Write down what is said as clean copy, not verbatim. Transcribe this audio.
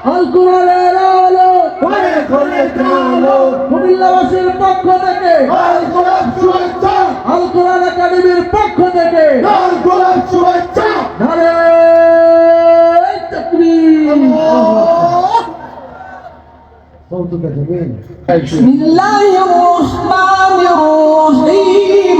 আল কোরআনের আলো ঘরে ঘরে আলো কুমিল্লাবাসীর পক্ষ থেকে লাল গোলাপ শুভেচ্ছা আল কোরআন একাডেমির পক্ষ থেকে লাল গোলাপ শুভেচ্ছা নারে তাকবীর صوتك جميل بسم الله الرحمن الرحيم